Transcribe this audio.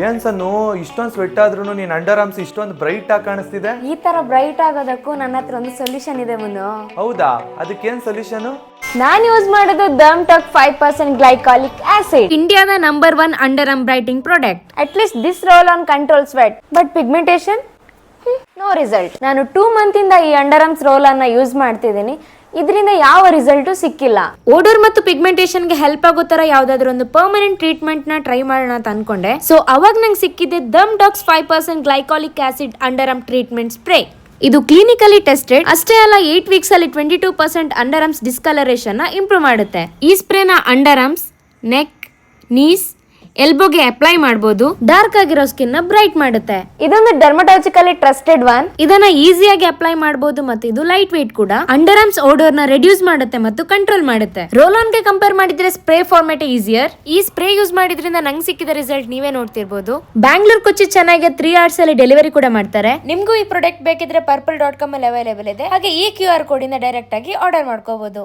ಏನ್ ಸನ್ನು ಇಷ್ಟೊಂದು ಸ್ವೆಟ್ ಆದ್ರೂ ನೀನ್ ಅಂಡರ್ ಆರ್ಮ್ಸ್ ಇಷ್ಟೊಂದು ಬ್ರೈಟ್ ಆಗಿ ಕಾಣಿಸ್ತಿದೆ. ಈ ತರ ಬ್ರೈಟ್ ಆಗೋದಕ್ಕೂ ನನ್ನ ಹತ್ರ ಒಂದು ಸೊಲ್ಯೂಷನ್ ಇದೆ ಮುನ್ನು. ಹೌದಾ, ಅದಕ್ಕೇನ್ ಸೊಲ್ಯೂಷನ್? ನಾನು ಯೂಸ್ ಮಾಡೋದು ಡರ್ಮ್ಟಾಕ್ 5% ಗ್ಲೈಕಾಲಿಕ್ ಆಸಿಡ್, ಇಂಡಿಯಾದ number 1 underarm brightening product. At least this roll on control sweat but pigmentation no result. ನಾನು 2 ಮಂತ್ ಇಂದ ಈ ಅಂಡರ್ ಆರ್ಮ್ಸ್ ರೋಲ್ ಅನ್ನ ಯೂಸ್ ಮಾಡ್ತಿದ್ದೀನಿ. ಇದರಿಂದ ಯಾವ ರಿಸಲ್ಟ್ ಸಿಕ್ಕಿಲ್ಲ. ಓಡರ್ ಮತ್ತು ಪಿಗ್ಮೆಂಟೇಶನ್ ಗೆ ಹೆಲ್ಪ್ ಆಗೋ ತರ ಯಾವ್ದಾದ್ರು ಒಂದು ಪರ್ಮನೆಂಟ್ ಟ್ರೀಟ್ಮೆಂಟ್ ನ ಟ್ರೈ ಮಾಡೋಣ ಅಂತ ಅನ್ಕೊಂಡೆ. ಸೊ ಅವಾಗ ನಂಗೆ ಸಿಕ್ಕಿದೆ Dermatouch's 5% glycolic acid underarm treatment spray. ಇದು ಕ್ಲಿನಿಕಲಿ ಟೆಸ್ಟೆಡ್. ಅಷ್ಟೇ ಅಲ್ಲ 8 ವೀಕ್ಸ್ ಅಲ್ಲಿ 22% ಅಂಡರ್ ಆರ್ಮ್ಸ್ ಡಿಸ್ಕಲರೇಷನ್ ನ ಇಂಪ್ರೂವ್ ಮಾಡುತ್ತೆ. ಈ ಸ್ಪ್ರೇನ ಅಂಡರ್ ಆರ್ಮ್ಸ್, ನೆಕ್, ನೀಸ್, ಎಲ್ಬೋಗೆ ಅಪ್ಲೈ ಮಾಡಬಹುದು. ಡಾರ್ಕ್ ಆಗಿರೋ ಸ್ಕಿನ್ ನ ಬ್ರೈಟ್ ಮಾಡುತ್ತೆ. ಇದೊಂದು ಡರ್ಮಟಾಲಜಿಕಲಿ ಟ್ರಸ್ಟೆಡ್ ಒನ್. ಇದನ್ನ ಈಸಿಯಾಗಿ ಅಪ್ಲೈ ಮಾಡಬಹುದು ಮತ್ತು ಇದು ಲೈಟ್ ವೇಟ್ ಕೂಡ. ಅಂಡರ್ ಆರ್ಮ್ಸ್ ಓಡರ್ ನ ರೆಡ್ಯೂಸ್ ಮಾಡುತ್ತೆ ಮತ್ತು ಕಂಟ್ರೋಲ್ ಮಾಡುತ್ತೆ. ರೋಲ್ ಆನ್ ಗೆ ಕಂಪೇರ್ ಮಾಡಿದ್ರೆ ಸ್ಪ್ರೇ ಫಾರ್ಮೇಟ್ ಈಸಿಯರ್. ಈ ಸ್ಪ್ರೇ ಯೂಸ್ ಮಾಡಿದ್ರಿಂದ ನಂಗೆ ಸಿಕ್ಕಿದ ರಿಸಲ್ಟ್ ನೀವೇ ನೋಡ್ತಿರ್ಬೋದು. ಬ್ಯಾಂಗ್ಳೂರ್ ಕೊಚ್ಚಿ ಚೆನ್ನಾಗಿ 3 hours ಅಲ್ಲಿ ಡೆಲಿವರಿ ಕೂಡ ಮಾಡ್ತಾರೆ. ನಿಮ್ಗೂ ಈ ಪ್ರಾಡಕ್ಟ್ ಬೇಕಿದ್ರೆ purple.com ಅಲ್ಲಿ ಅವೈಲೇಬಲ್ ಇದೆ. ಹಾಗೆ ಈ QR ಕೋಡ್ ಇಂದ ಡೈರೆಕ್ಟ್ ಆಗಿ ಆರ್ಡರ್ ಮಾಡ್ಕೋಬಹುದು.